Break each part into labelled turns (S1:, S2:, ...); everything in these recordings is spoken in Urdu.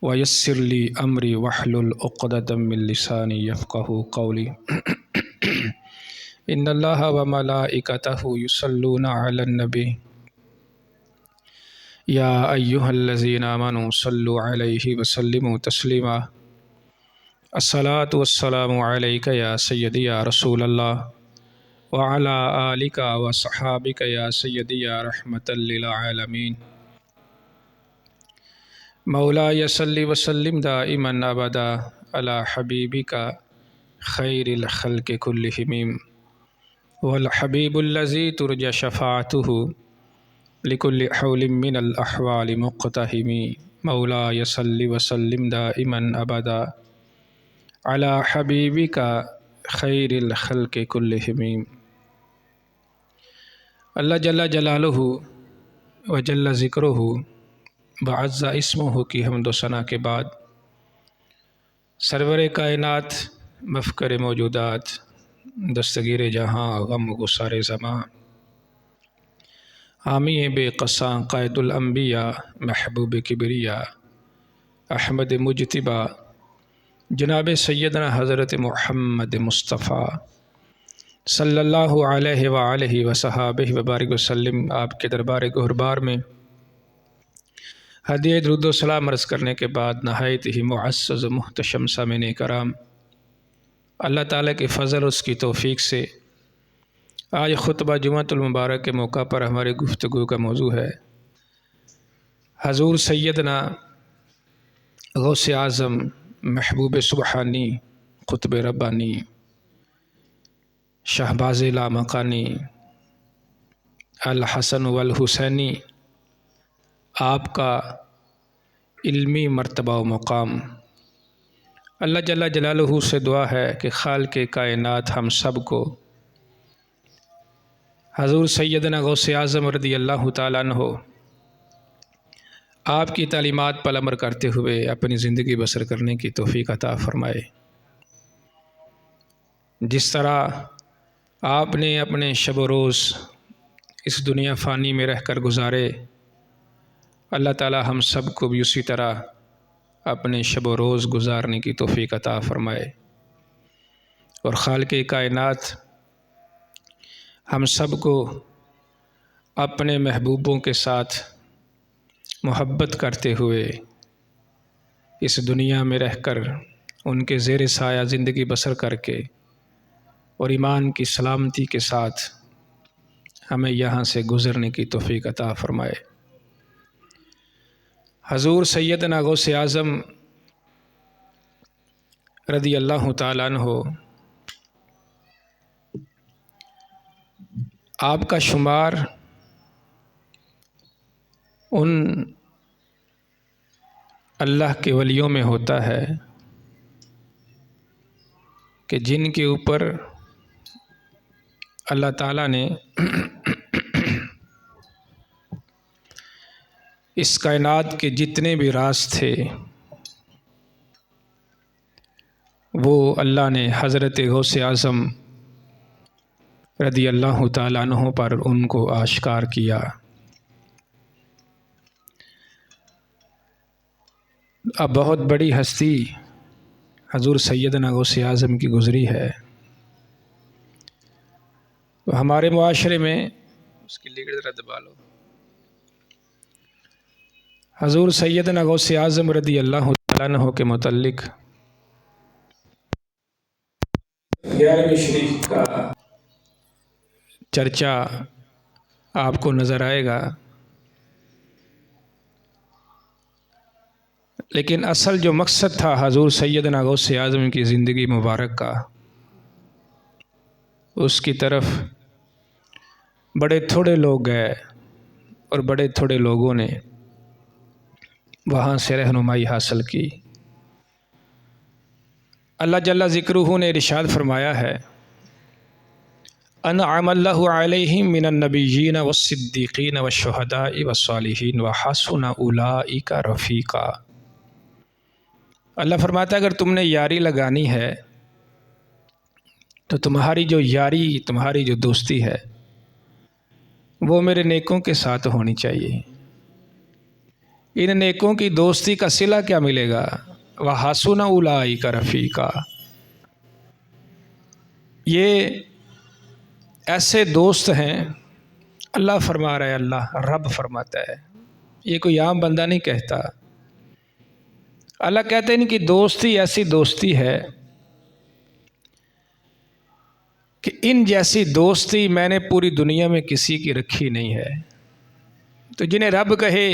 S1: ويسر لي أمري واحلل عقدة من لساني يفقهوا قولي إن الله وملائكته يصلون على النبي يا أيها الذين آمنوا صلوا عليه وسلموا تسليما الصلاة والسلام عليك يا سيدي يا رسول الله وعلى آلك وصحابك يا سيدي يا رحمة للعالمين مولاي صل وسلم دائما أبدا على حبيبك خير الخلق كلهم والحبيب الذي ترجى شفاعته لكل حول من الأحوال مقتحم مولاي صل وسلم دائما أبدا على حبيبك خير الخلق كلهم۔ اللہ جل جلالہ و جل ذکرہ بعز اسمہ کی حمد و ثنا کے بعد سرور کائنات مفکر موجودات دستگیر جہاں غم گسار زماں حامی بے قصاں قائد الانبیاء محبوب کبریا احمد مجتبیٰ جناب سیدنا حضرت محمد مصطفیٰ صلی اللہ علیہ وآلہ وصحابہ وبارک وسلم، آپ کے دربار گہربار میں ہدیہ درود و سلام عرض کرنے کے بعد نہایت ہی معزز و محتشم سامعین کرام، اللہ تعالیٰ کے فضل اور اس کی توفیق سے آج خطبہ جمعۃ المبارک کے موقع پر ہماری گفتگو کا موضوع ہے حضور سیدنا غوث اعظم محبوب سبحانی قطب ربانی شہباز لامکانی الحسن والحسینی، آپ کا علمی مرتبہ و مقام۔ اللہ جل جلالہ سے دعا ہے کہ خالق کائنات ہم سب کو حضور سیدنا غوث اعظم رضی اللہ تعالیٰ عنہ آپ کی تعلیمات پر عمل کرتے ہوئے اپنی زندگی بسر کرنے کی توفیق عطا فرمائے۔ جس طرح آپ نے اپنے شب و روز اس دنیا فانی میں رہ کر گزارے، اللہ تعالیٰ ہم سب کو بھی اسی طرح اپنے شب و روز گزارنے کی توفیق عطا فرمائے، اور خالق کائنات ہم سب کو اپنے محبوبوں کے ساتھ محبت کرتے ہوئے اس دنیا میں رہ کر ان کے زیر سایہ زندگی بسر کر کے اور ایمان کی سلامتی کے ساتھ ہمیں یہاں سے گزرنے کی توفیق عطا فرمائے۔ حضور سیدنا غوث اعظم رضی اللہ تعالیٰ عنہ آپ کا شمار ان اللہ کے ولیوں میں ہوتا ہے کہ جن کے اوپر اللہ تعالیٰ نے اس کائنات کے جتنے بھی راز تھے وہ اللہ نے حضرت غوث اعظم رضی اللہ تعالیٰ عنہ پر ان کو آشکار کیا۔ اب بہت بڑی ہستی حضور سیدنا غوث اعظم کی گزری ہے، تو ہمارے معاشرے میں اس کی لیڈ ذرا دبا لو۔ حضور سیدنا غوث اعظم رضی اللہ تعالیٰ عنہ کے متعلق 11ویں شریف کا چرچا آپ کو نظر آئے گا، لیکن اصل جو مقصد تھا حضور سیدنا غوث اعظم کی زندگی مبارک کا، اس کی طرف بڑے تھوڑے لوگ گئے اور بڑے تھوڑے لوگوں نے وہاں سے رہنمائی حاصل کی۔ اللہ جل ذکرہ نے ارشاد فرمایا ہے انعم اللہ علیہم من النبیین والصدیقین والشہداء والصالحین وحسن اولئک رفیقا۔ اللہ فرماتا ہے اگر تم نے یاری لگانی ہے تو تمہاری جو یاری، تمہاری جو دوستی ہے وہ میرے نیکوں کے ساتھ ہونی چاہیے، ان نیکوں کی دوستی کا صلہ کیا ملے گا؟ وَحَسُنَ أُولَٰئِکَ رَفِیقًا، یہ ایسے دوست ہیں، اللہ فرما رہا ہے، اللہ رب فرماتا ہے، یہ کوئی عام بندہ نہیں کہتا۔ اللہ کہتے ہیں ان کی دوستی ایسی دوستی ہے کہ ان جیسی دوستی میں نے پوری دنیا میں کسی کی رکھی نہیں ہے۔ تو جنہیں رب کہے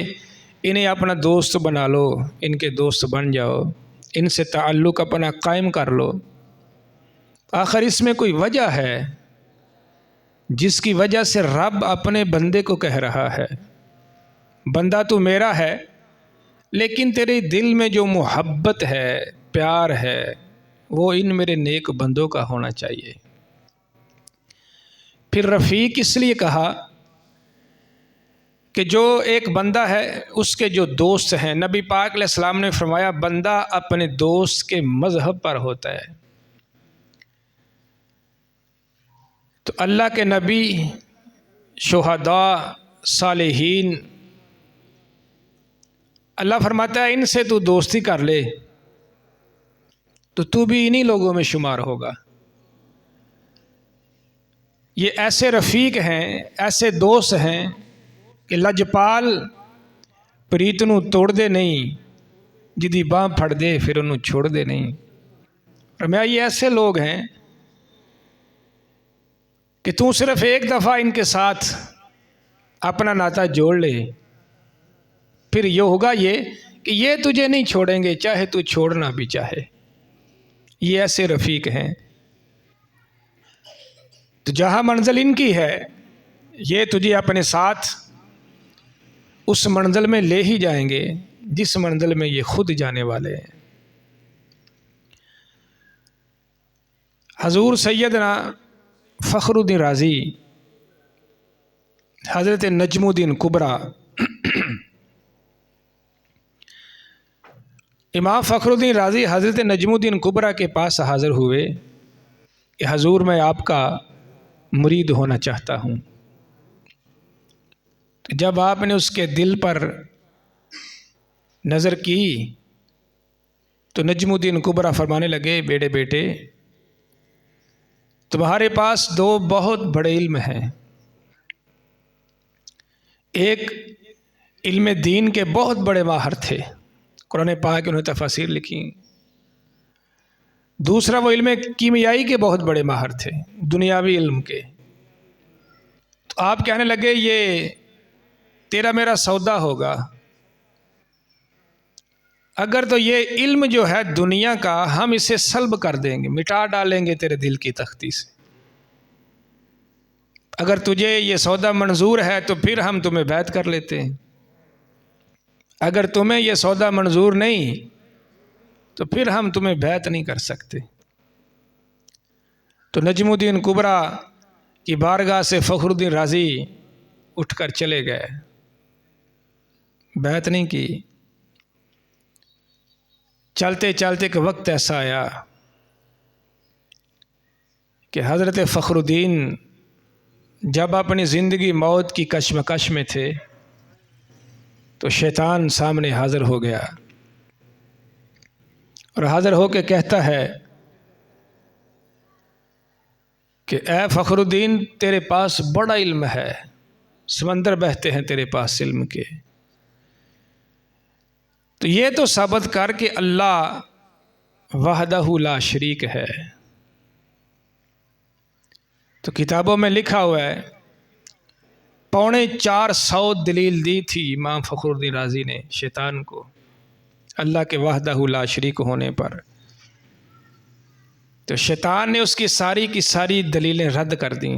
S1: انہیں اپنا دوست بنا لو، ان کے دوست بن جاؤ، ان سے تعلق اپنا قائم کر لو، آخر اس میں کوئی وجہ ہے جس کی وجہ سے رب اپنے بندے کو کہہ رہا ہے بندہ تو میرا ہے، لیکن تیرے دل میں جو محبت ہے، پیار ہے، وہ ان میرے نیک بندوں کا ہونا چاہیے۔ پھر رفیق اس لیے کہا کہ جو ایک بندہ ہے اس کے جو دوست ہیں، نبی پاک علیہ السلام نے فرمایا بندہ اپنے دوست کے مذہب پر ہوتا ہے۔ تو اللہ کے نبی، شہداء، صالحین، اللہ فرماتا ہے ان سے تو دوستی کر لے تو بھی انہی لوگوں میں شمار ہوگا۔ یہ ایسے رفیق ہیں، ایسے دوست ہیں کہ لجپال پریت نو توڑ دے نہیں، جدی باں پھڑ دے پھر انہوں چھوڑ دے نہیں۔ فرمایا یہ ایسے لوگ ہیں کہ تو صرف ایک دفعہ ان کے ساتھ اپنا ناطہ جوڑ لے، پھر یہ ہوگا یہ کہ یہ تجھے نہیں چھوڑیں گے چاہے تو چھوڑنا بھی چاہے۔ یہ ایسے رفیق ہیں۔ تو جہاں منزل ان کی ہے یہ تجھے اپنے ساتھ اس منزل میں لے ہی جائیں گے جس منزل میں یہ خود جانے والے ہیں۔ حضور سیدنا فخر الدین رازی، حضرت نجم الدین کبریٰ، امام فخر الدین رازی حضرت نجم الدین کبریٰ کے پاس حاضر ہوئے کہ حضور میں آپ کا مرید ہونا چاہتا ہوں۔ جب آپ نے اس کے دل پر نظر کی تو نجم الدین کبریٰ فرمانے لگے بیٹے بیٹے تمہارے پاس دو بہت بڑے علم ہیں، ایک علم دین کے بہت بڑے ماہر تھے، قرآن پاک انہوں نے تفاسیر لکھی، دوسرا وہ علم کیمیائی کے بہت بڑے ماہر تھے، دنیاوی علم کے۔ تو آپ کہنے لگے یہ تیرا میرا سودا ہوگا، اگر تو یہ علم جو ہے دنیا کا ہم اسے سلب کر دیں گے، مٹا ڈالیں گے تیرے دل کی تختی سے، اگر تجھے یہ سودا منظور ہے تو پھر ہم تمہیں بیعت کر لیتے ہیں، اگر تمہیں یہ سودا منظور نہیں تو پھر ہم تمہیں بیعت نہیں کر سکتے۔ تو نجم الدین کبریٰ کی بارگاہ سے فخر الدین رازی اٹھ کر چلے گئے، بیعت نہیں کی۔ چلتے چلتے ایک وقت ایسا آیا کہ حضرت فخر الدین جب اپنی زندگی موت کی کشمکش میں تھے تو شیطان سامنے حاضر ہو گیا اور حاضر ہو کے کہتا ہے کہ اے فخر الدین تیرے پاس بڑا علم ہے، سمندر بہتے ہیں تیرے پاس علم کے، تو یہ تو ثابت کر کے اللہ وحدہ لا شریک ہے۔ تو کتابوں میں لکھا ہوا ہے 450 دلیل دی تھی امام فخر الدین رازی نے شیطان کو اللہ کے وحدہ لا شریک ہونے پر، تو شیطان نے اس کی ساری دلیلیں رد کر دیں۔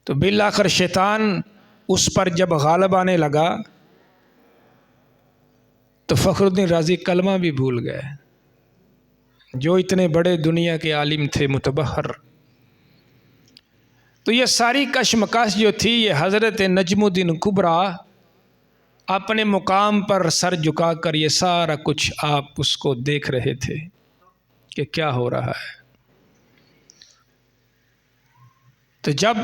S1: تو بالآخر شیطان اس پر جب غالب آنے لگا تو فخر الدین رازی کلمہ بھی بھول گئے، جو اتنے بڑے دنیا کے عالم تھے متبحر۔ تو یہ ساری کشمکش جو تھی یہ حضرت نجم الدین کبریٰ اپنے مقام پر سر جھکا کر یہ سارا کچھ آپ اس کو دیکھ رہے تھے کہ کیا ہو رہا ہے۔ تو جب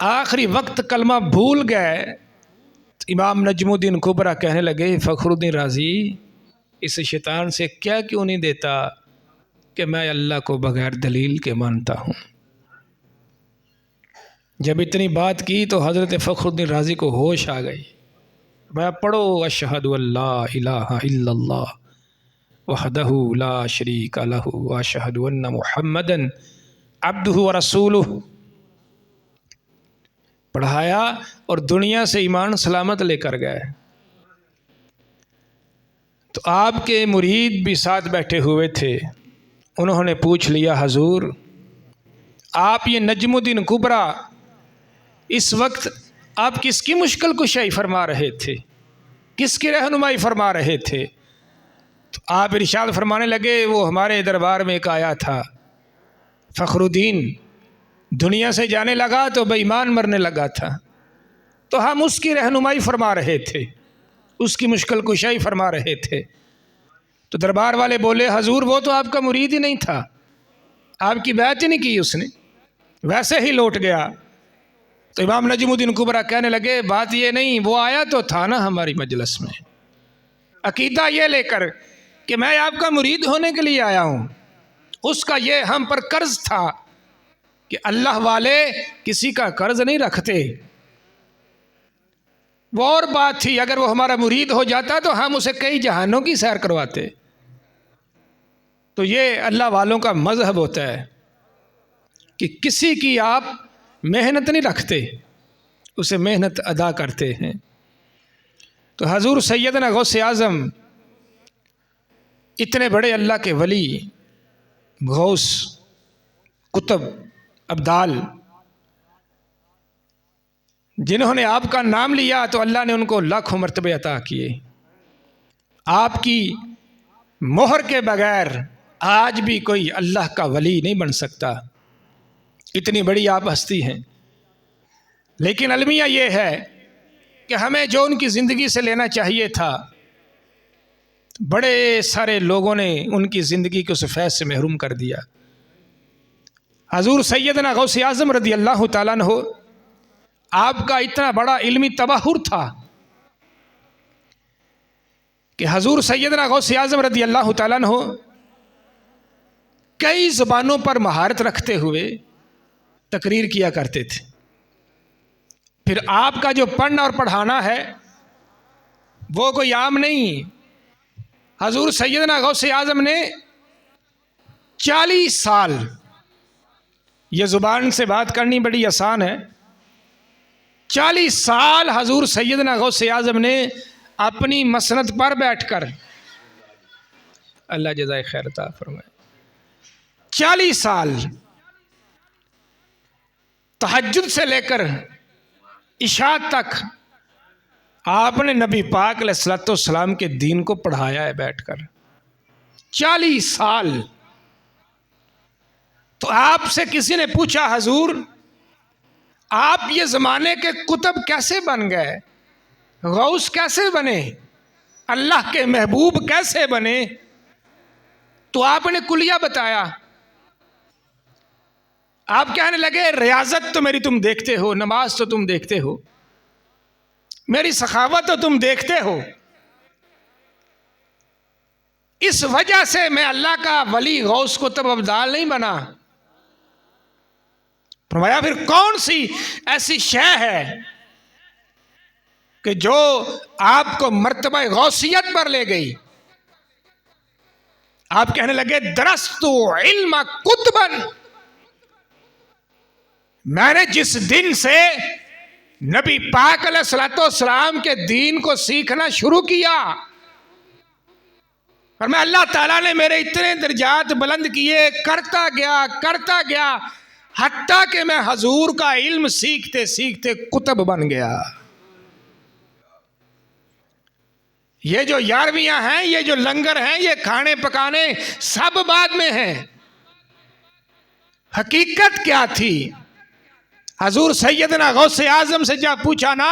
S1: آخری وقت کلمہ بھول گئے امام نجم الدین کبریٰ کہنے لگے فخر الدین رازی اس شیطان سے کیا کیوں نہیں دیتا کہ میں اللہ کو بغیر دلیل کے مانتا ہوں۔ جب اتنی بات کی تو حضرت فخر الدین رازی کو ہوش آ گئی۔ میں پڑھو اشہد اللہ الہ الا اللہ وحدہ لا شریک لہ واشہد ان محمدا عبدہ ورسولہ، پڑھایا اور دنیا سے ایمان سلامت لے کر گئے۔ تو آپ کے مرید بھی ساتھ بیٹھے ہوئے تھے، انہوں نے پوچھ لیا حضور آپ یہ نجم الدین کبریٰ اس وقت آپ کس کی مشکل کشائی فرما رہے تھے، کس کی رہنمائی فرما رہے تھے؟ تو آپ ارشاد فرمانے لگے وہ ہمارے دربار میں ایک آیا تھا، فخر الدین دنیا سے جانے لگا تو بے ایمان مرنے لگا تھا، تو ہم اس کی رہنمائی فرما رہے تھے، اس کی مشکل کشائی فرما رہے تھے۔ تو دربار والے بولے حضور وہ تو آپ کا مرید ہی نہیں تھا، آپ کی بیعت ہی نہیں کی اس نے، ویسے ہی لوٹ گیا۔ تو امام نجم الدین کبریٰ کہنے لگے بات یہ نہیں، وہ آیا تو تھا نا ہماری مجلس میں، عقیدہ یہ لے کر کہ میں آپ کا مرید ہونے کے لیے آیا ہوں، اس کا یہ ہم پر قرض تھا کہ اللہ والے کسی کا قرض نہیں رکھتے۔ وہ اور بات تھی اگر وہ ہمارا مرید ہو جاتا تو ہم اسے کئی جہانوں کی سیر کرواتے۔ تو یہ اللہ والوں کا مذہب ہوتا ہے کہ کسی کی آپ محنت نہیں رکھتے، اسے محنت ادا کرتے ہیں۔ تو حضور سیدنا غوث اعظم اتنے بڑے اللہ کے ولی، غوث، قطب، ابدال، جنہوں نے آپ کا نام لیا تو اللہ نے ان کو لاکھوں مرتبے عطا کیے۔ آپ کی مہر کے بغیر آج بھی کوئی اللہ کا ولی نہیں بن سکتا، اتنی بڑی آپ ہستی ہیں۔ لیکن المیہ یہ ہے کہ ہمیں جو ان کی زندگی سے لینا چاہیے تھا، بڑے سارے لوگوں نے ان کی زندگی کو اس فیض سے محروم کر دیا۔ حضور سیدنا غوث اعظم رضی اللہ تعالیٰ عنہ، آپ کا اتنا بڑا علمی تبحر تھا کہ حضور سیدنا غوث اعظم رضی اللہ تعالیٰ عنہ کئی زبانوں پر مہارت رکھتے ہوئے تقریر کیا کرتے تھے۔ پھر آپ کا جو پڑھنا اور پڑھانا ہے وہ کوئی عام نہیں۔ حضور سیدنا غوث اعظم نے 40 سال، یہ زبان سے بات کرنی بڑی آسان ہے، 40 سال حضور سیدنا غوث اعظم نے اپنی مسند پر بیٹھ کر، اللہ جزائے خیر عطا فرمائے، 40 سال تہجد سے لے کر عشاء تک آپ نے نبی پاک علیہ الصلوۃ والسلام کے دین کو پڑھایا ہے بیٹھ کر، 40 سال۔ تو آپ سے کسی نے پوچھا حضور آپ یہ زمانے کے کتب کیسے بن گئے، غوث کیسے بنے، اللہ کے محبوب کیسے بنے؟ تو آپ نے کلیہ بتایا۔ آپ کہنے لگے ریاضت تو میری تم دیکھتے ہو، نماز تو تم دیکھتے ہو، میری سخاوت تو تم دیکھتے ہو، اس وجہ سے میں اللہ کا ولی غوث قطب ابدال نہیں بنا۔ فرمایا پھر کون سی ایسی شے ہے کہ جو آپ کو مرتبہ غوثیت پر لے گئی؟ آپ کہنے لگے درست علم قطبا، میں نے جس دن سے نبی پاک علیہ الصلوۃ والسلام کے دین کو سیکھنا شروع کیا، اور میں اللہ تعالیٰ نے میرے اتنے درجات بلند کیے، کرتا گیا حتیٰ کہ میں حضور کا علم سیکھتے سیکھتے قطب بن گیا۔ یہ جو یارویاں ہیں، یہ جو لنگر ہیں، یہ کھانے پکانے سب بعد میں ہیں۔ حقیقت کیا تھی؟ حضور سیدنا غوث اعظم سے جب پوچھا نا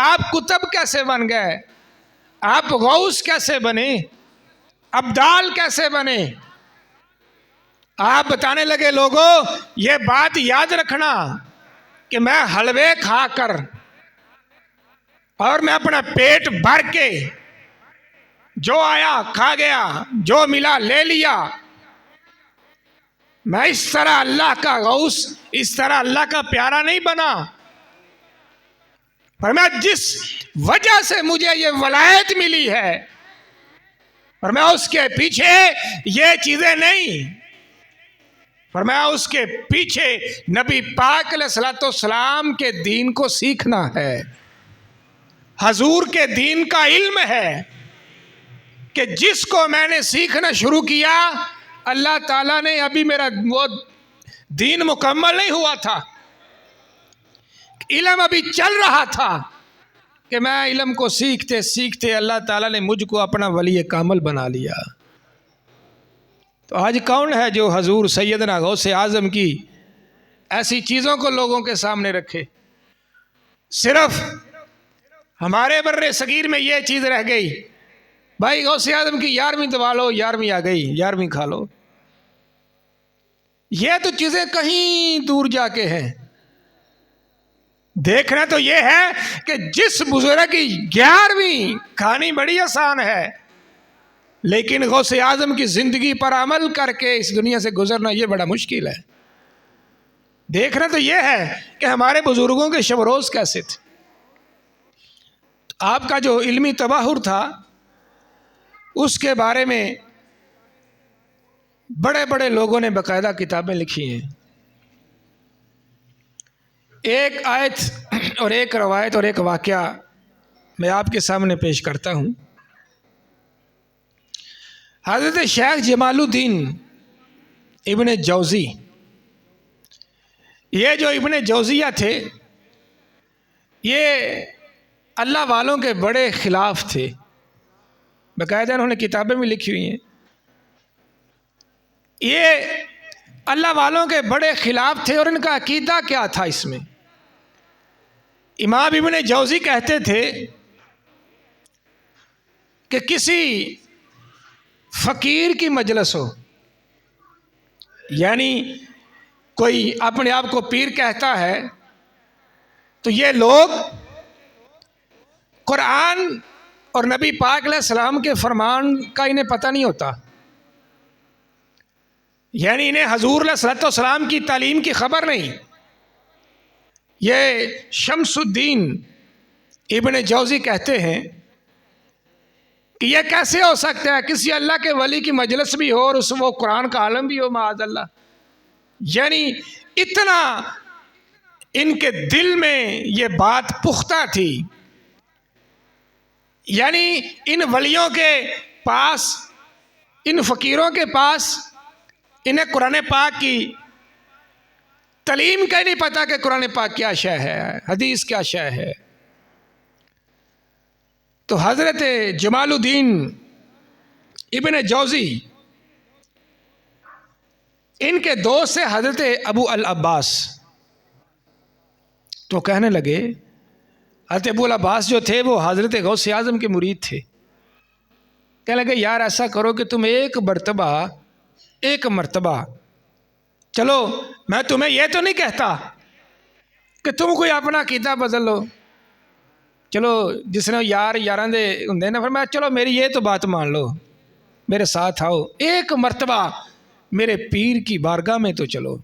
S1: آپ قطب کیسے بن گئے، آپ غوث کیسے بنے، ابدال کیسے بنے، آپ بتانے لگے لوگوں یہ بات یاد رکھنا کہ میں حلوے کھا کر اور میں اپنا پیٹ بھر کے جو آیا کھا گیا، جو ملا لے لیا. میں اس طرح اللہ کا غوث، اس طرح اللہ کا پیارا نہیں بنا. فرمایا جس وجہ سے مجھے یہ ولایت ملی ہے، فرمایا اس کے پیچھے یہ چیزیں نہیں، فرمایا اس کے پیچھے نبی پاک علیہ الصلوۃ والسلام کے دین کو سیکھنا ہے، حضور کے دین کا علم ہے کہ جس کو میں نے سیکھنا شروع کیا، اللہ تعالیٰ نے ابھی میرا وہ دین مکمل نہیں ہوا تھا، علم ابھی چل رہا تھا کہ میں علم کو سیکھتے سیکھتے اللہ تعالیٰ نے مجھ کو اپنا ولی کامل بنا لیا. تو آج کون ہے جو حضور سیدنا غوث اعظم کی ایسی چیزوں کو لوگوں کے سامنے رکھے؟ صرف ہمارے بر صغیر میں یہ چیز رہ گئی، بھائی غوث اعظم کی 11ویں دبا لو، 11ویں آ گئی، 11ویں کھا لو. یہ تو چیزیں کہیں دور جا کے ہیں. دیکھنا تو یہ ہے کہ جس بزرگ کی 11ویں کھانی بڑی آسان ہے، لیکن غوث اعظم کی زندگی پر عمل کر کے اس دنیا سے گزرنا یہ بڑا مشکل ہے. دیکھنا تو یہ ہے کہ ہمارے بزرگوں کے شب روز کیسے تھے. آپ کا جو علمی تباہر تھا اس کے بارے میں بڑے بڑے لوگوں نے باقاعدہ کتابیں لکھی ہیں. ایک آیت اور ایک روایت اور ایک واقعہ میں آپ کے سامنے پیش کرتا ہوں. حضرت شیخ جمال الدین ابن جوزی، یہ جو ابن جوزیہ تھے، یہ اللہ والوں کے بڑے خلاف تھے. باقاعدہ انہوں نے کتابیں بھی لکھی ہوئی ہیں. یہ اللہ والوں کے بڑے خلاف تھے اور ان کا عقیدہ کیا تھا اس میں؟ امام ابن جوزی کہتے تھے کہ کسی فقیر کی مجلس ہو، یعنی کوئی اپنے آپ کو پیر کہتا ہے، تو یہ لوگ قرآن اور نبی پاک علیہ السلام کے فرمان کا انہیں پتہ نہیں ہوتا، یعنی انہیں حضور علیہ الصلوۃ والسلام کی تعلیم کی خبر نہیں. یہ شمس الدین ابن جوزی کہتے ہیں کہ یہ کیسے ہو سکتا ہے کسی اللہ کے ولی کی مجلس بھی ہو اور اس وہ قرآن کا عالم بھی ہو، معاذ اللہ. یعنی اتنا ان کے دل میں یہ بات پختہ تھی، یعنی ان ولیوں کے پاس، ان فقیروں کے پاس انہیں قرآن پاک کی تعلیم کا نہیں پتا کہ قرآن پاک کیا شے ہے، حدیث کیا شے ہے. تو حضرت جمال الدین ابن جوزی، ان کے دوست سے حضرت ابو العباس، تو کہنے لگے، حضرت ابو العباس جو تھے وہ حضرت غوث اعظم کے مرید تھے. کہنے لگے یار ایسا کرو کہ تم ایک مرتبہ چلو، میں تمہیں یہ تو نہیں کہتا کہ تم کوئی اپنا عقیدہ بدل لو، چلو جس نے یاراں دے ہوندے نا، پھر میں چلو میری یہ تو بات مان لو، میرے ساتھ آؤ، ایک مرتبہ میرے پیر کی بارگاہ میں تو چلو.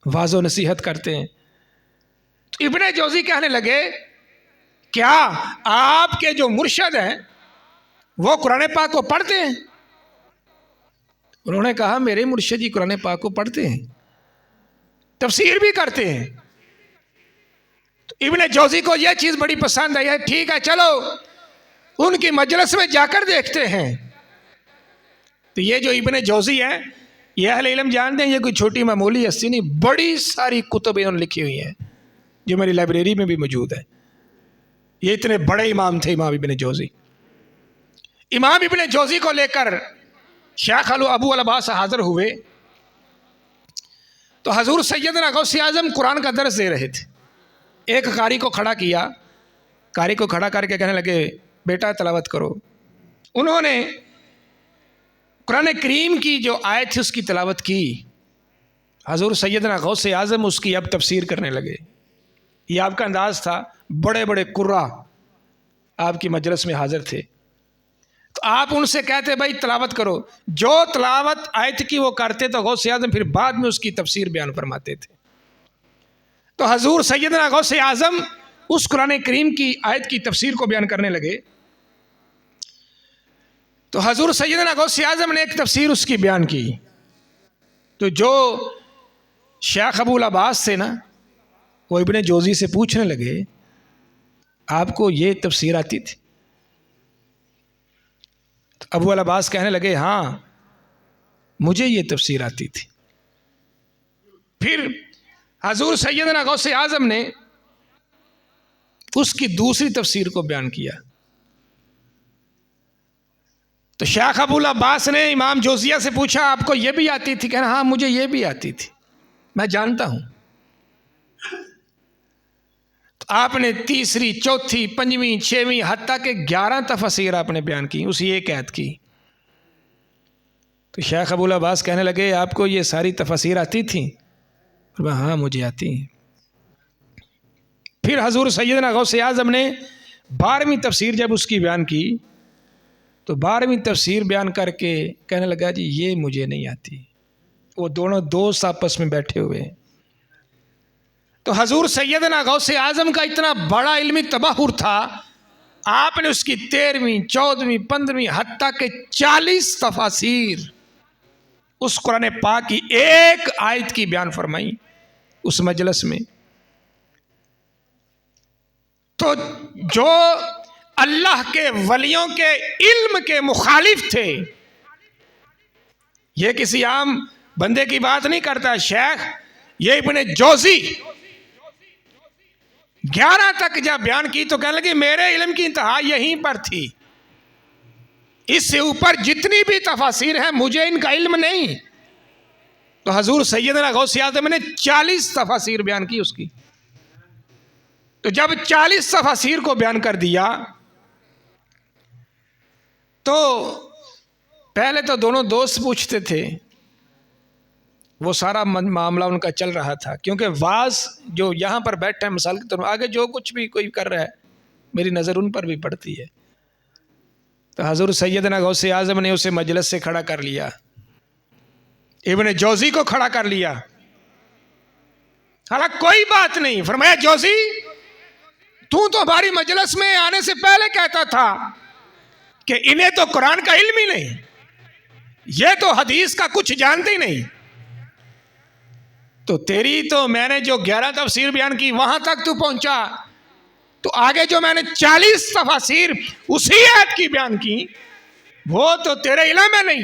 S1: واضح و نصیحت کرتے ہیں. تو ابن جوزی کہنے لگے کیا آپ کے جو مرشد ہیں وہ قرآن پاک کو پڑھتے ہیں؟ انہوں نے کہا میرے مرشد جی قرآن پاک کو پڑھتے ہیں، تفسیر بھی کرتے ہیں. تو ابن جوزی کو یہ چیز بڑی پسند آئی ہے، ٹھیک ہے چلو ان کی مجلس میں جا کر دیکھتے ہیں. تو یہ جو ابن جوزی ہے، یہ اہل علم جانتے ہیں یہ کوئی چھوٹی معمولی ہستی نہیں، بڑی ساری کتب انہوں نے لکھی ہوئی ہیں جو میری لائبریری میں بھی موجود ہے. یہ اتنے بڑے امام تھے امام ابن جوزی. امام ابن جوزی کو لے کر شیخ ابو العباس حاضر ہوئے تو حضور سیدنا غوث اعظم قرآن کا درس دے رہے تھے. ایک قاری کو کھڑا کیا، قاری کو کھڑا کر کے کہنے لگے بیٹا تلاوت کرو. انہوں نے قرآن کریم کی جو آیت تھی اس کی تلاوت کی. حضور سیدنا غوث اعظم اس کی اب تفسیر کرنے لگے. یہ آپ کا انداز تھا. بڑے بڑے قرا آپ کی مجلس میں حاضر تھے تو آپ ان سے کہتے بھائی تلاوت کرو. جو تلاوت آیت کی وہ کرتے تو غوث اعظم پھر بعد میں اس کی تفسیر بیان فرماتے تھے. تو حضور سیدنا غوث اعظم اس قرآن کریم کی آیت کی تفسیر کو بیان کرنے لگے. تو حضور سیدنا غوث اعظم نے ایک تفسیر اس کی بیان کی. تو جو شیخ ابو العباس تھے نا وہ ابن جوزی سے پوچھنے لگے آپ کو یہ تفسیر آتی تھی؟ تو ابو العباس کہنے لگے ہاں مجھے یہ تفسیر آتی تھی. پھر حضور سیدنا غوث اعظم نے اس کی دوسری تفسیر کو بیان کیا. تو شیخ ابو العباس نے امام جوزیہ سے پوچھا آپ کو یہ بھی آتی تھی؟ کہنا ہاں مجھے یہ بھی آتی تھی، میں جانتا ہوں. تو آپ نے تیسری، چوتھی، پنجویں، چھویں، حتیٰ کہ 11 تفاسیر آپ نے بیان کی اسی ایک آیت کی. تو شیخ ابو العباس کہنے لگے آپ کو یہ ساری تفاسیر آتی تھیں؟ ہاں مجھے آتی ہیں. پھر حضور سیدنا غوث اعظم نے 12ویں تفسیر جب اس کی بیان کی تو 12ویں تفسیر بیان کر کے کہنے لگا جی یہ مجھے نہیں آتی. وہ دونوں دوست آپس میں بیٹھے ہوئے ہیں. تو حضور سیدنا غوث اعظم کا اتنا بڑا علمی تبحر تھا آپ نے اس کی 13ویں، 14ویں، 15ویں حتیٰ کہ 40 تفاسیر اس قرآن پاک کی ایک آیت کی بیان فرمائی اس مجلس میں. تو جو اللہ کے ولیوں کے علم کے مخالف تھے، یہ کسی عام بندے کی بات نہیں کرتا. شیخ یہ ابن جوزی 11 تک جب بیان کی تو کہنے لگے میرے علم کی انتہا یہیں پر تھی، اس سے اوپر جتنی بھی تفاسیر ہیں مجھے ان کا علم نہیں. تو حضور سیدنا غوث اعظم نے 40 تفاسیر بیان کی اس کی. تو جب 40 تفاسیر کو بیان کر دیا تو پہلے تو دونوں دوست پوچھتے تھے، وہ سارا معاملہ ان کا چل رہا تھا کیونکہ واعظ جو یہاں پر بیٹھا ہے مثال کے طور پر آگے جو کچھ بھی کوئی کر رہا ہے میری نظر ان پر بھی پڑتی ہے. تو حضور سیدنا غوث اعظم نے اسے مجلس سے کھڑا کر لیا، ابن جوزی کو کھڑا کر لیا. حالانکہ کوئی بات نہیں، فرمایا جوزی تو ہماری مجلس میں آنے سے پہلے کہتا تھا کہ انہیں تو قرآن کا علم ہی نہیں، یہ تو حدیث کا کچھ جانتے ہی نہیں. تو تیری تو میں نے جو 11 تفسیر بیان کی وہاں تک تو پہنچا، تو آگے جو میں نے 40 تفاسیر اسی آیت کی بیان کی وہ تو تیرے علم میں نہیں.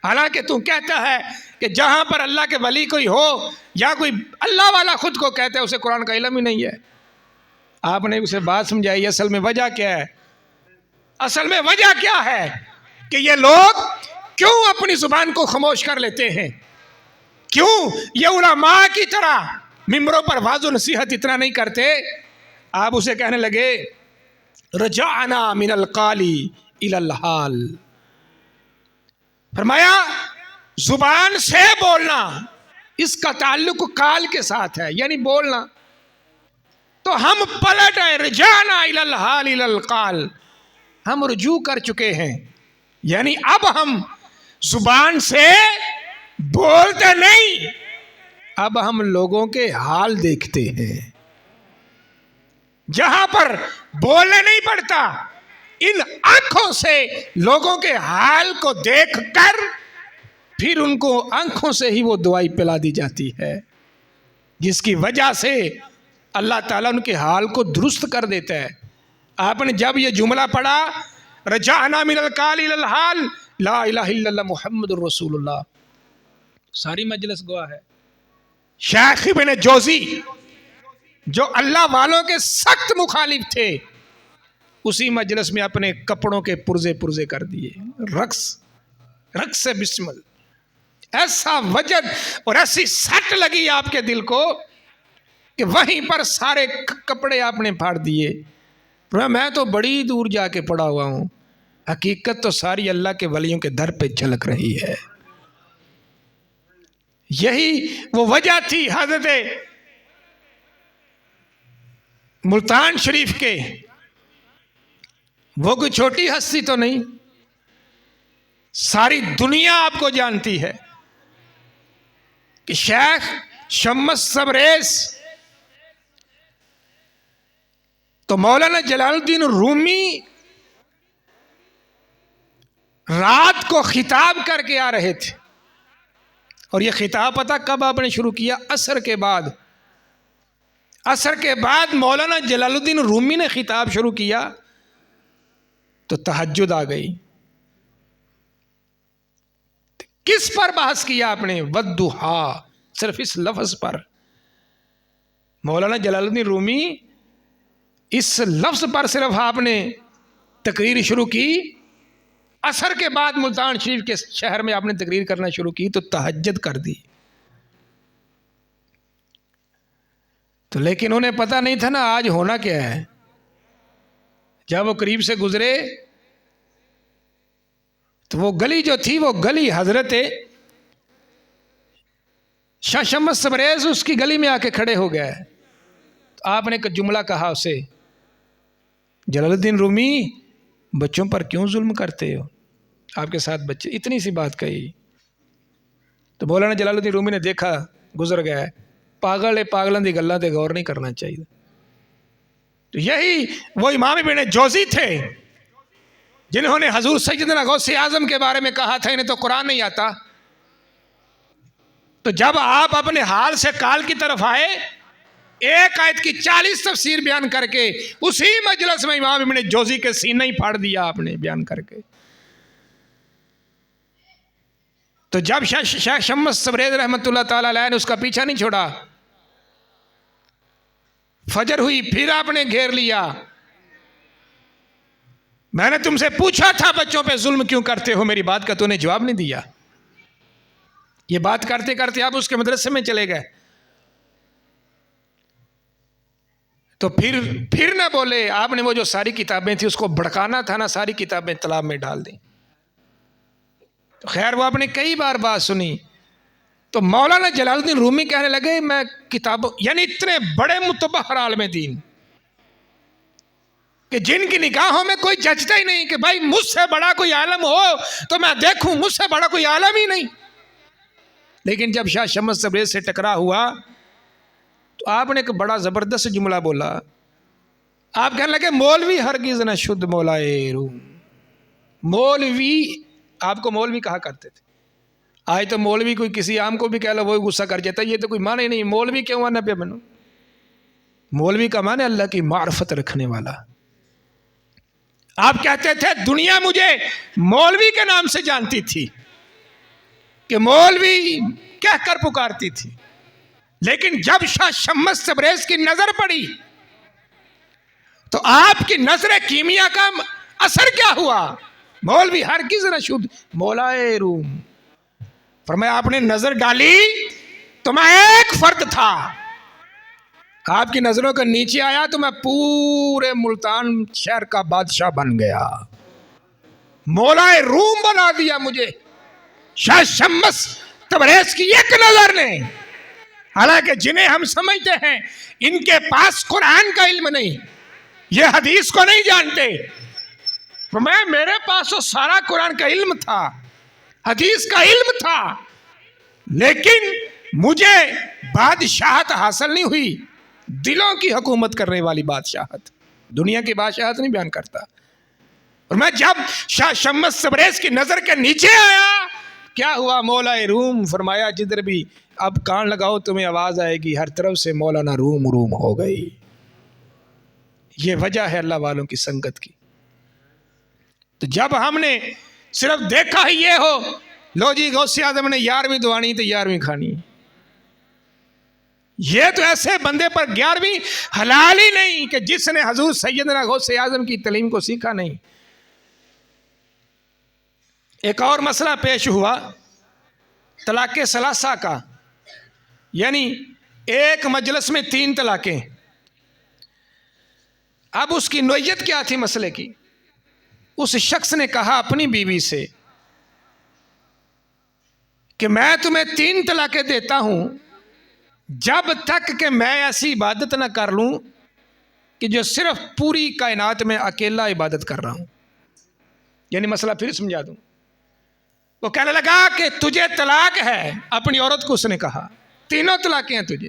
S1: حالانکہ تو کہتا ہے کہ جہاں پر اللہ کے ولی کوئی ہو یا کوئی اللہ والا خود کو کہتا ہے اسے قرآن کا علم ہی نہیں ہے. آپ نے اسے بات سمجھائی اصل میں وجہ کیا ہے. اصل میں وجہ کیا ہے کہ یہ لوگ کیوں اپنی زبان کو خاموش کر لیتے ہیں، کیوں یہ علماء کی طرح ممبروں پر واعظ و نصیحت اتنا نہیں کرتے. آپ اسے کہنے لگے رجعنا من القال الى الحال. فرمایا زبان سے بولنا اس کا تعلق قال کے ساتھ ہے، یعنی بولنا. تو ہم پلٹ آئے، رجعنا الى الحال الى القال، ہم رجوع کر چکے ہیں، یعنی اب ہم زبان سے بولتے نہیں، اب ہم لوگوں کے حال دیکھتے ہیں. جہاں پر بولنے نہیں پڑتا ان آنکھوں سے لوگوں کے حال کو دیکھ کر پھر ان کو آنکھوں سے ہی وہ دوائی پلا دی جاتی ہے، جس کی وجہ سے اللہ تعالیٰ ان کے حال کو درست کر دیتا ہے. آپ نے جب یہ جملہ پڑھا رجعنا من القال الى الحال لا الہ الا اللہ محمد الرسول اللہ، ساری مجلس گواہ ہے. شیخ ابن جوزی جو اللہ والوں کے سخت مخالف تھے اسی مجلس میں اپنے کپڑوں کے پرزے پرزے کر دیے. رقص سے بسمل، ایسا وجد اور ایسی سٹ لگی آپ کے دل کو کہ وہیں پر سارے کپڑے آپ نے پھاڑ دیے. میں تو بڑی دور جا کے پڑا ہوا ہوں، حقیقت تو ساری اللہ کے ولیوں کے در پہ جھلک رہی ہے. یہی وہ وجہ تھی حضرت ملتان شریف کے وہ کوئی چھوٹی ہستی تو نہیں، ساری دنیا آپ کو جانتی ہے کہ شیخ شمس تبریز تو مولانا جلال الدین رومی رات کو خطاب کر کے آ رہے تھے، اور یہ خطاب پتہ کب آپ نے شروع کیا؟ عصر کے بعد۔ عصر کے بعد مولانا جلال الدین رومی نے خطاب شروع کیا تو تہجد آ گئی۔ کس پر بحث کیا آپ نے؟ والضحیٰ، صرف اس لفظ پر۔ مولانا جلال الدین رومی اس لفظ پر صرف آپ نے تقریر شروع کی، عصر کے بعد ملتان شریف کے شہر میں آپ نے تقریر کرنا شروع کی تو تہجد کر دی۔ تو لیکن انہیں پتہ نہیں تھا نا آج ہونا کیا ہے۔ جب وہ قریب سے گزرے تو وہ گلی جو تھی، وہ گلی حضرت شاہ شمس تبریز اس کی گلی میں آ کے کھڑے ہو گئے۔ تو آپ نے ایک جملہ کہا اسے، جلال الدین رومی بچوں پر کیوں ظلم کرتے ہو؟ آپ کے ساتھ بچے، اتنی سی بات کہی تو مولانا جلال الدین رومی نے دیکھا گزر گیا، پاگل ہے، پاگلوں دی گلاں تے غور نہیں کرنا چاہیے۔ تو یہی وہ امام ابن جوزی تھے جنہوں نے حضور سیدنا غوث اعظم کے بارے میں کہا تھا انہیں تو قرآن نہیں آتا۔ تو جب آپ اپنے حال سے کال کی طرف آئے، ایک آیت کی 40 تفسیر بیان کر کے اسی مجلس میں امام ابن جوزی کے سینہ ہی پھاڑ دیا آپ نے بیان کر کے۔ تو جب شیخ شمس تبریز رحمۃ اللہ تعالی علیہ نے اس کا پیچھا نہیں چھوڑا، فجر ہوئی پھر آپ نے گھیر لیا۔ میں نے تم سے پوچھا تھا بچوں پہ ظلم کیوں کرتے ہو، میری بات کا تو نے جواب نہیں دیا۔ یہ بات کرتے کرتے آپ اس کے مدرسے میں چلے گئے، تو پھر نہ بولے۔ آپ نے وہ جو ساری کتابیں تھیں اس کو بھڑکانا تھا نا، ساری کتابیں تالاب میں ڈال دیں۔ تو خیر وہ آپ نے کئی بار بات سنی۔ تو مولانا جلال الدین رومی کہنے لگے میں کتابوں، یعنی اتنے بڑے متبحر عالم دین کہ جن کی نگاہوں میں کوئی جچتا ہی نہیں کہ بھائی مجھ سے بڑا کوئی عالم ہو تو میں دیکھوں، مجھ سے بڑا کوئی عالم ہی نہیں۔ لیکن جب شاہ شمس تبریز سے ٹکرا ہوا تو آپ نے ایک بڑا زبردست جملہ بولا۔ آپ کہنے لگے مولوی ہرگز نہ شد مولائے روم۔ مولوی، آپ کو مولوی کہا کرتے تھے، آج تو مولوی کوئی کسی عام کو بھی کہہ لو وہی غصہ کر جاتا ہے، یہ تو کوئی معنی نہیں۔ مولوی کیوں آنا پہ بنو؟ مولوی کا معنی اللہ کی معرفت رکھنے والا۔ آپ کہتے تھے دنیا مجھے مولوی کے نام سے جانتی تھی کہ مولوی کہہ کر پکارتی تھی، لیکن جب شاہ شمس تبریز کی نظر پڑی تو آپ کی نظر کیمیا کا اثر کیا ہوا؟ مولوی ہرگز نہ شد مولائے روم۔ فرمایا آپ نے نظر ڈالی تو میں ایک فرد تھا، آپ کی نظروں کے نیچے آیا تو میں پورے ملتان شہر کا بادشاہ بن گیا، مولائے روم بنا دیا مجھے شاہ شمس تبریز کی ایک نظر نے۔ حالانکہ جنہیں ہم سمجھتے ہیں ان کے پاس قرآن کا علم نہیں، یہ حدیث کو نہیں جانتے، میرے پاس تو سارا قرآن کا علم تھا، حدیث کا علم تھا، لیکن مجھے بادشاہت حاصل نہیں ہوئی، دلوں کی حکومت کرنے والی بادشاہت، دنیا کی بادشاہت نہیں بیان کرتا۔ اور میں جب شاہ شمس تبریز کی نظر کے نیچے آیا کیا ہوا؟ مولا روم، فرمایا جدھر بھی اب کان لگاؤ تمہیں آواز آئے گی، ہر طرف سے مولانا روم روم ہو گئی۔ یہ وجہ ہے اللہ والوں کی سنگت کی۔ تو جب ہم نے صرف دیکھا ہی یہ ہو، لو جی غوث اعظم نے 11ویں دعانی تو 11ویں کھانی، یہ تو ایسے بندے پر 11ویں حلال ہی نہیں کہ جس نے حضور سیدنا غوث اعظم کی تعلیم کو سیکھا نہیں۔ ایک اور مسئلہ پیش ہوا طلاق ثلاثہ کا، یعنی ایک مجلس میں 3 طلاقیں۔ اب اس کی نوعیت کیا تھی مسئلے کی؟ اس شخص نے کہا اپنی بیوی سے کہ میں تمہیں 3 طلاقیں دیتا ہوں جب تک کہ میں ایسی عبادت نہ کر لوں کہ جو صرف پوری کائنات میں اکیلا عبادت کر رہا ہوں. یعنی مسئلہ پھر سمجھا دوں. وہ کہنے لگا کہ تجھے طلاق ہے. اپنی عورت کو اس نے کہا 3 طلاقیں ہیں تجھے.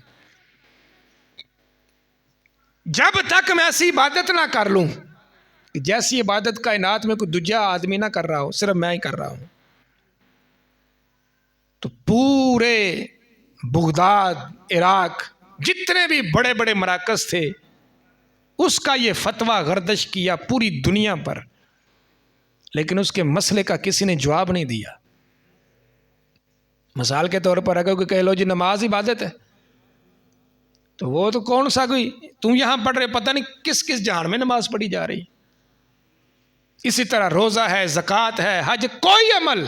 S1: جب تک میں ایسی عبادت نہ کر لوں کہ جیسی عبادت کائنات میں کوئی دوجا آدمی نہ کر رہا ہو، صرف میں ہی کر رہا ہوں. تو پورے بغداد، عراق، جتنے بھی بڑے بڑے مراکز تھے، اس کا یہ فتویٰ گردش کیا پوری دنیا پر، لیکن اس کے مسئلے کا کسی نے جواب نہیں دیا. مثال کے طور پر اگر کوئی کہہ لو جی نماز عبادت ہے، تو وہ تو کون سا کوئی تم یہاں پڑھ رہے، پتہ نہیں کس کس جہان میں نماز پڑھی جا رہی. اسی طرح روزہ ہے، زکوٰۃ ہے، حج، کوئی عمل.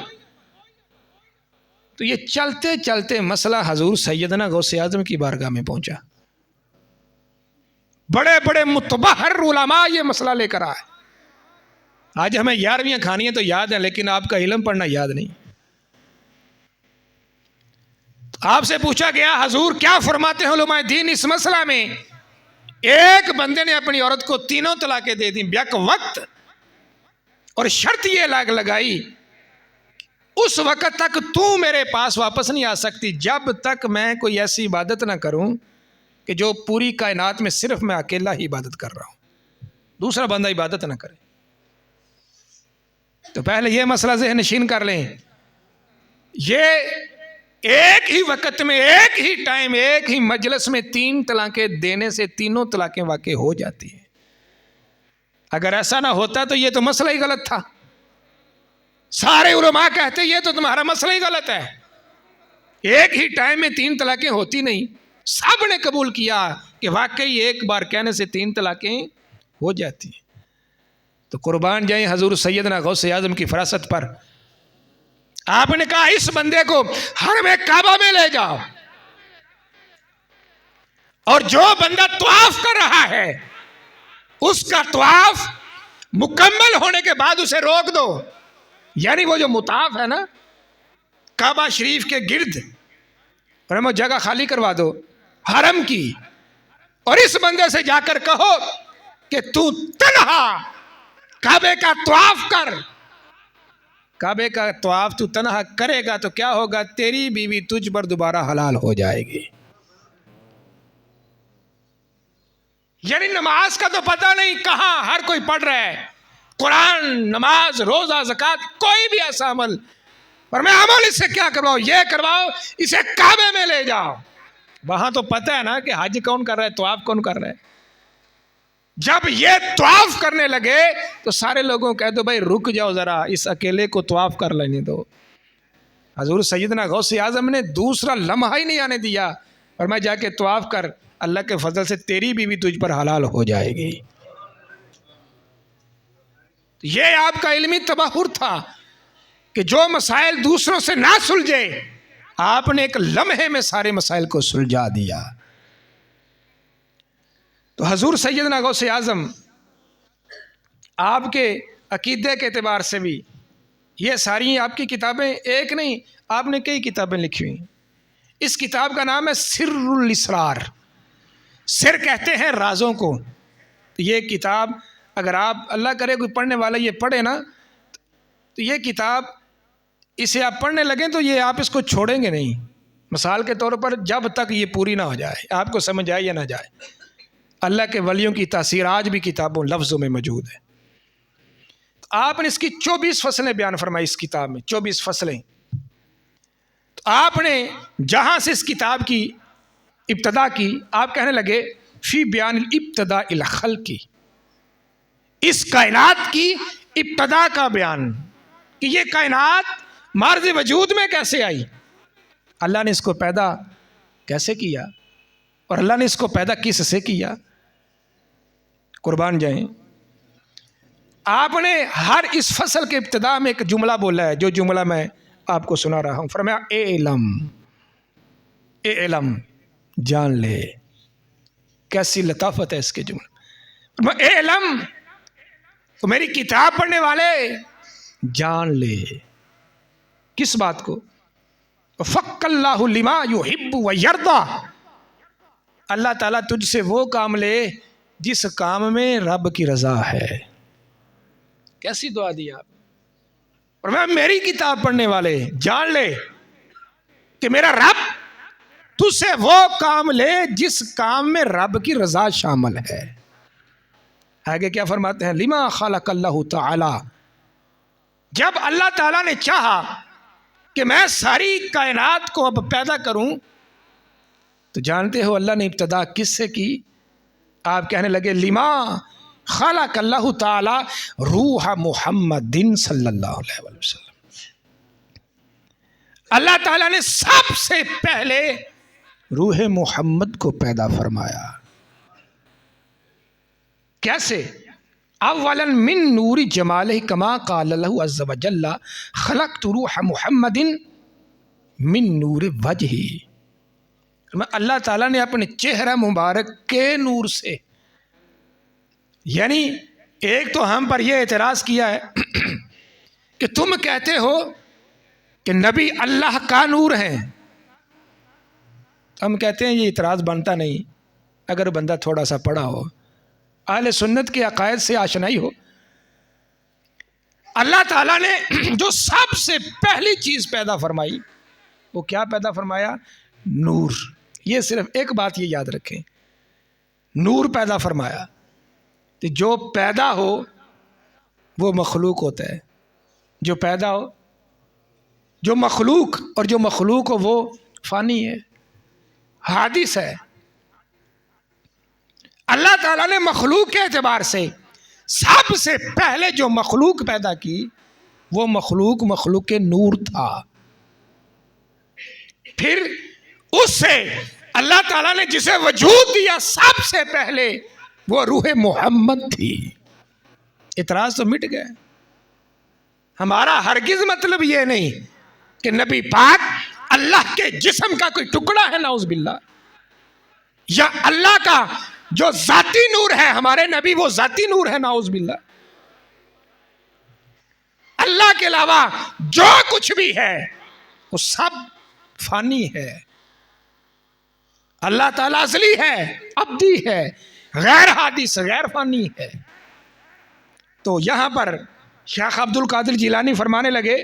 S1: تو یہ چلتے چلتے مسئلہ حضور سیدنا غوث اعظم کی بارگاہ میں پہنچا. بڑے بڑے متبحر علماء یہ مسئلہ لے کر آئے. آج ہمیں 11ویں کھانی ہے تو یاد ہے، لیکن آپ کا علم پڑھنا یاد نہیں. آپ سے پوچھا گیا حضور کیا فرماتے ہیں علماء دین اس مسئلہ میں؟ ایک بندے نے اپنی عورت کو 3 طلاقیں دے دیں بیک وقت، اور شرط یہ لگائی اس وقت تک تو میرے پاس واپس نہیں آ سکتی جب تک میں کوئی ایسی عبادت نہ کروں کہ جو پوری کائنات میں صرف میں اکیلا ہی عبادت کر رہا ہوں، دوسرا بندہ عبادت نہ کرے. تو پہلے یہ مسئلہ ذہن نشین کر لیں. یہ ایک ہی وقت میں، ایک ہی ٹائم، ایک ہی مجلس میں 3 طلاقیں دینے سے 3 طلاقیں واقع ہو جاتی ہیں. اگر ایسا نہ ہوتا تو یہ تو مسئلہ ہی غلط تھا. سارے علماء کہتے یہ تو تمہارا مسئلہ ہی غلط ہے. ایک ہی ٹائم میں 3 طلاقیں ہوتی نہیں. سب نے قبول کیا کہ واقعی ایک بار کہنے سے 3 طلاقیں ہو جاتی ہیں. تو قربان جائیں حضور سیدنا غوث اعظم کی فراست پر. آپ نے کہا اس بندے کو حرم کعبہ میں لے جاؤ، اور جو بندہ طواف کر رہا ہے اس کا طواف مکمل ہونے کے بعد اسے روک دو. یعنی وہ جو مطاف ہے نا کعبہ شریف کے گرد، اور وہ جگہ خالی کروا دو حرم کی، اور اس بندے سے جا کر کہو کہ تو تنہا کعبے کا طواف کر. کعبے کا طواف تو تنہا کرے گا تو کیا ہوگا؟ تیری بیوی تجھ پر دوبارہ حلال ہو جائے گی. یعنی نماز کا تو پتہ نہیں کہاں ہر کوئی پڑھ رہا ہے، قرآن، نماز، روزہ، زکوٰۃ، کوئی بھی ایسا عمل، پر میں عمل اس سے کیا کرواؤ؟ یہ کرواؤ اسے کعبے میں لے جاؤ. وہاں تو پتہ ہے نا کہ حج کون کر رہا ہے، طواف کون کر رہا ہے. جب یہ طواف کرنے لگے تو سارے لوگوں کہہ دو بھائی رک جاؤ ذرا، اس اکیلے کو طواف کر لینے دو. حضور سیدنا غوث اعظم نے دوسرا لمحہ ہی نہیں آنے دیا، اور میں جا کے طواف کر، اللہ کے فضل سے تیری بیوی تجھ پر حلال ہو جائے گی. یہ آپ کا علمی تبحر تھا کہ جو مسائل دوسروں سے نہ سلجھے، آپ نے ایک لمحے میں سارے مسائل کو سلجھا دیا. تو حضور سیدنا غوث اعظم آپ کے عقیدے کے اعتبار سے بھی، یہ ساری آپ کی کتابیں ایک نہیں، آپ نے کئی کتابیں لکھی ہوئی. اس کتاب کا نام ہے سر الاسرار. سر کہتے ہیں رازوں کو. یہ کتاب اگر آپ اللہ کرے کوئی پڑھنے والا یہ پڑھے نا، تو یہ کتاب اسے آپ پڑھنے لگیں تو یہ آپ اس کو چھوڑیں گے نہیں. مثال کے طور پر جب تک یہ پوری نہ ہو جائے، آپ کو سمجھ آئے یا نہ جائے. اللہ کے ولیوں کی تاثیر آج بھی کتابوں لفظوں میں موجود ہے. آپ نے اس کی 24 فصلیں بیان فرمائی اس کتاب میں، 24 فصلیں. تو آپ نے جہاں سے اس کتاب کی ابتدا کی، آپ کہنے لگے فی بیان الابتداء الخلق کی، اس کائنات کی ابتدا کا بیان، کہ یہ کائنات مارز وجود میں کیسے آئی، اللہ نے اس کو پیدا کیسے کیا، اور اللہ نے اس کو پیدا کس سے کیا. قربان جائیں. آپ نے ہر اس فصل کے ابتدا میں ایک جملہ بولا ہے، جو جملہ میں آپ کو سنا رہا ہوں. فرمایا اے علم، اے علم، جان لے. کیسی لطافت ہے اس کے جملے. اے علم، تو میری کتاب پڑھنے والے جان لے. کس بات کو؟ فق اللہ لما یحب و یرضی. اللہ تعالیٰ تجھ سے وہ کام لے جس کام میں رب کی رضا ہے. کیسی دعا دی آپ. اور میری کتاب پڑھنے والے جان لے کہ میرا رب تجھ سے وہ کام لے جس کام میں رب کی رضا شامل ہے. آگے کیا فرماتے ہیں؟ لما خلق اللہ تعالی، جب اللہ تعالیٰ نے چاہا کہ میں ساری کائنات کو اب پیدا کروں، تو جانتے ہو اللہ نے ابتدا کس سے کی؟ آپ کہنے لگے لما خلق اللہ تعالی روح محمد صلی اللہ علیہ وسلم. اللہ تعالیٰ نے سب سے پہلے روح محمد کو پیدا فرمایا. کیسے؟ اولا من نور جمالہ کما قال اللہ عز وجل خلقت روح محمد من نور وجہی. اللہ تعالیٰ نے اپنے چہرہ مبارک کے نور سے، یعنی ایک تو ہم پر یہ اعتراض کیا ہے کہ تم کہتے ہو کہ نبی اللہ کا نور ہیں. ہم کہتے ہیں یہ اعتراض بنتا نہیں اگر بندہ تھوڑا سا پڑھا ہو، اہل سنت کے عقائد سے آشنائی ہو. اللہ تعالیٰ نے جو سب سے پہلی چیز پیدا فرمائی وہ کیا پیدا فرمایا؟ نور. یہ صرف ایک بات یہ یاد رکھیں، نور پیدا فرمایا. تو جو پیدا ہو وہ مخلوق ہوتا ہے، جو پیدا ہو، جو مخلوق، اور جو مخلوق ہو وہ فانی ہے، حادث ہے. اللہ تعالیٰ نے مخلوق کے اعتبار سے سب سے پہلے جو مخلوق پیدا کی وہ مخلوق نور تھا. پھر اس سے اللہ تعالیٰ نے جسے وجود دیا سب سے پہلے وہ روح محمد تھی. اعتراض تو مٹ گئے. ہمارا ہرگز مطلب یہ نہیں کہ نبی پاک اللہ کے جسم کا کوئی ٹکڑا ہے نعوذ باللہ، یا اللہ کا جو ذاتی نور ہے، ہمارے نبی وہ ذاتی نور ہے نعوذ باللہ. اللہ کے علاوہ جو کچھ بھی ہے وہ سب فانی ہے. اللہ تعالیٰ ازلی ہے، ابدی ہے، غیر حادث، غیر فانی ہے. تو یہاں پر شیخ عبد القادر جیلانی فرمانے لگے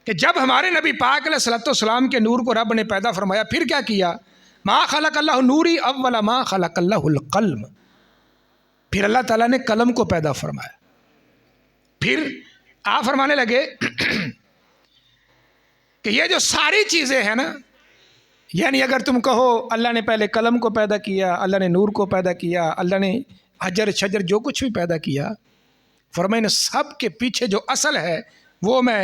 S1: کہ جب ہمارے نبی پاک علیہ الصلوۃ والسلام کے نور کو رب نے پیدا فرمایا، پھر کیا کیا؟ ما خلق اللہ نوری اول ما خلق اللہ القلم. پھر اللہ تعالیٰ نے قلم کو پیدا فرمایا. پھر آپ فرمانے لگے کہ یہ جو ساری چیزیں ہیں نا، یعنی اگر تم کہو اللہ نے پہلے قلم کو پیدا کیا، اللہ نے نور کو پیدا کیا، اللہ نے حجر شجر جو کچھ بھی پیدا کیا، فرمائے ان سب کے پیچھے جو اصل ہے وہ میں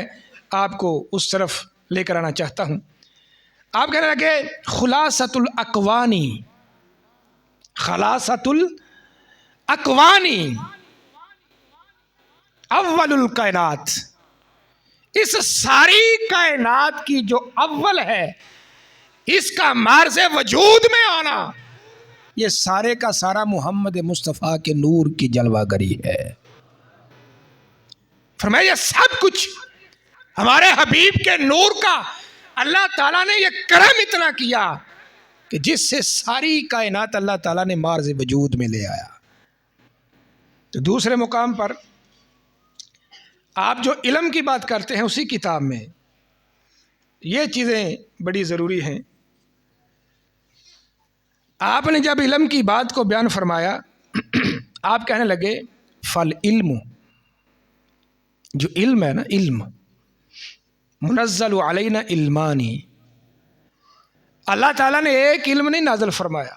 S1: آپ کو اس طرف لے کر آنا چاہتا ہوں. آپ کہنے لگے خلاصۃ الاقوانی، خلاصۃ الاقوانی اول الکائنات. اس ساری کائنات کی جو اول ہے، اس کا مارز وجود میں آنا، یہ سارے کا سارا محمد مصطفیٰ کے نور کی جلوہ گری ہے. فرمایا یہ سب کچھ ہمارے حبیب کے نور کا اللہ تعالیٰ نے یہ کرم اتنا کیا کہ جس سے ساری کائنات اللہ تعالیٰ نے مارز وجود میں لے آیا. تو دوسرے مقام پر آپ جو علم کی بات کرتے ہیں اسی کتاب میں یہ چیزیں بڑی ضروری ہیں. آپ نے جب علم کی بات کو بیان فرمایا، آپ کہنے لگے فل علم، جو علم ہے نا، علم منزل علینا علمانی. اللہ تعالیٰ نے ایک علم نہیں نازل فرمایا.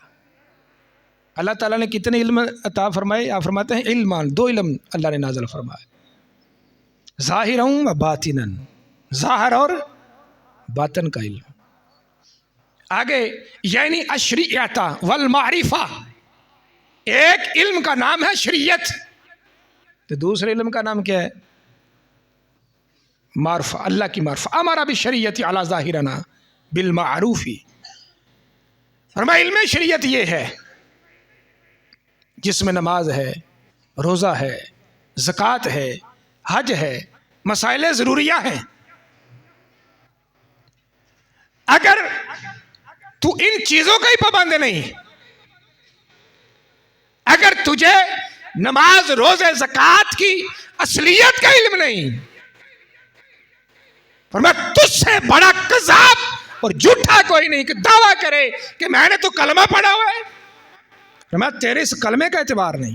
S1: اللہ تعالیٰ نے کتنے علم عطا فرمائے؟ آپ فرماتے ہیں علمان، دو علم اللہ نے نازل فرمائے، ظاہراً و باطناً، ظاہر اور باطن کا علم. آگے یعنی الشریعۃ والمعرفہ، ایک علم کا نام ہے شریعت، تو دوسرے علم کا نام کیا ہے؟ معرفہ، اللہ کی معرفہ. امر بالشریعۃ علی ظاہرنا بالمعروف. فرمایا علم شریعت یہ ہے جس میں نماز ہے، روزہ ہے، زکوٰۃ ہے، حج ہے، مسائل ضروریہ ہیں. اگر تو ان چیزوں کا ہی پابند نہیں اگر تجھے نماز روزے زکوٰۃ کی اصلیت کا علم نہیں، فرمایا تجھ سے بڑا کذاب اور جھوٹا کوئی نہیں کہ دعویٰ کرے کہ میں نے تو کلمہ پڑھا ہوا ہے، فرمایا تیرے اس کلمے کا اعتبار نہیں،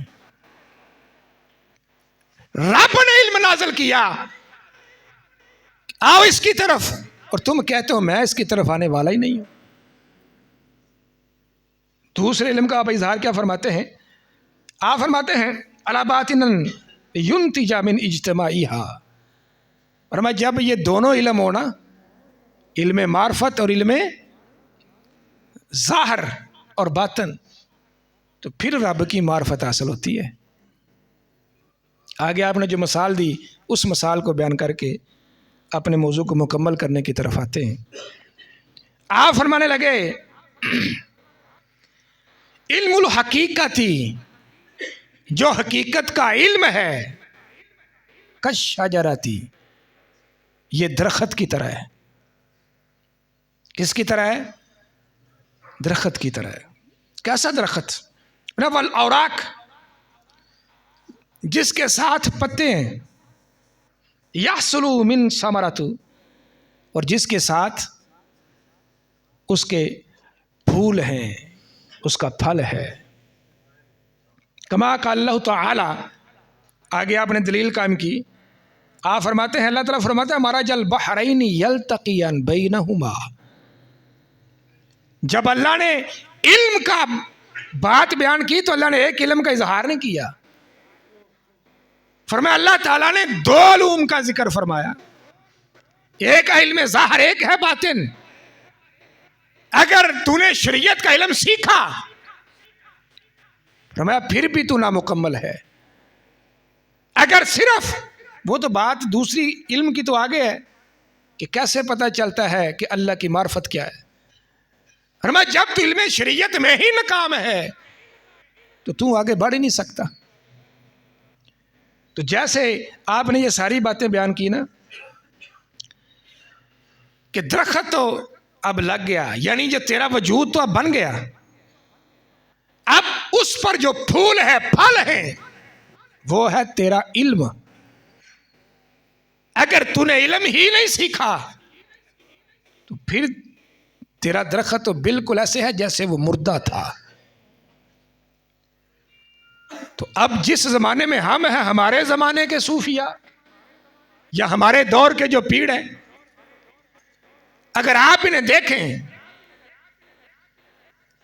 S1: رب نے علم نازل کیا آؤ اس کی طرف، اور تم کہتے ہو میں اس کی طرف آنے والا ہی نہیں ہوں۔ دوسرے علم کا آپ اظہار کیا فرماتے ہیں؟ آپ فرماتے ہیں علی باطن ینتج من اجتماعیہا، فرمایا جب یہ دونوں علم ہونا، علم معرفت اور علم ظاہر اور باطن، تو پھر رب کی معرفت حاصل ہوتی ہے۔ آگے آپ نے جو مثال دی اس مثال کو بیان کر کے اپنے موضوع کو مکمل کرنے کی طرف آتے ہیں۔ آپ فرمانے لگے علم الحقیقتی، جو حقیقت کا علم ہے، کالشجرۃ، یہ درخت کی طرح ہے۔ کس کی طرح ہے؟ درخت کی طرح ہے۔ کیسا درخت؟ والاوراق، جس کے ساتھ پتے ہیں، یحصل من ثمرۃ، اور جس کے ساتھ اس کے پھول ہیں، اس کا پھل ہے۔ کما قال اللہ تعالی، آگے آپ نے دلیل قائم کی، آپ فرماتے ہیں اللہ تعالیٰ فرماتے ہیں مرج البحرین یلتقیان بینہما، جب اللہ نے علم کا بات بیان کی تو اللہ نے ایک علم کا اظہار نہیں کیا، فرمایا اللہ تعالیٰ نے دو علوم کا ذکر فرمایا، ایک علم ظاہر، ایک ہے باطن۔ اگر تو نے شریعت کا علم سیکھا، فرمایا پھر بھی تو نامکمل ہے۔ اگر صرف وہ تو بات دوسری علم کی تو آگے ہے کہ کیسے پتہ چلتا ہے کہ اللہ کی معرفت کیا ہے، فرمایا جب تو علم شریعت میں ہی ناکام ہے تو تو آگے بڑھ ہی نہیں سکتا۔ تو جیسے آپ نے یہ ساری باتیں بیان کی نا کہ درخت تو اب لگ گیا، یعنی جو تیرا وجود تو اب بن گیا، اب اس پر جو پھول ہے، پھل ہے، وہ ہے تیرا علم۔ اگر تو نے علم ہی نہیں سیکھا تو پھر تیرا درخت تو بالکل ایسے ہے جیسے وہ مردہ تھا۔ تو اب جس زمانے میں ہم ہیں، ہمارے زمانے کے صوفیاء یا ہمارے دور کے جو پیر ہیں، اگر آپ انہیں دیکھیں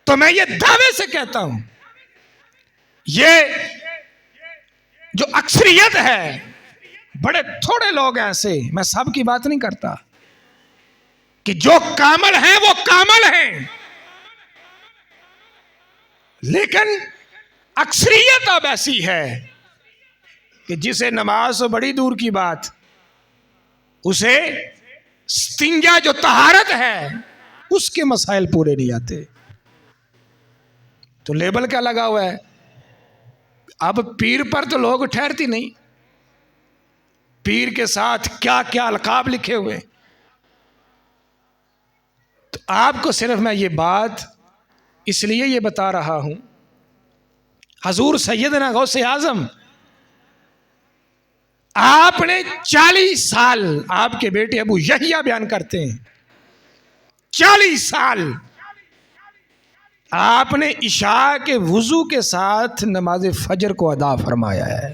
S1: تو میں یہ دعوے سے کہتا ہوں، یہ جو اکثریت ہے، بڑے تھوڑے لوگ ہیں ایسے، میں سب کی بات نہیں کرتا، کہ جو کامل ہیں وہ کامل ہیں، لیکن اکثریت اب ایسی ہے کہ جسے نماز تو بڑی دور کی بات، اسے استنجا جو طہارت ہے اس کے مسائل پورے نہیں آتے۔ تو لیبل کیا لگا ہوا ہے؟ اب پیر پر تو لوگ ٹھہرتی نہیں، پیر کے ساتھ کیا کیا القاب لکھے ہوئے۔ تو آپ کو صرف میں یہ بات اس لیے یہ بتا رہا ہوں، حضور سیدنا غوث اعظم آپ نے 40 سال، آپ کے بیٹے ابو یحییٰ بیان کرتے ہیں 40 سال آپ نے عشاء کے وضو کے ساتھ نماز فجر کو ادا فرمایا ہے۔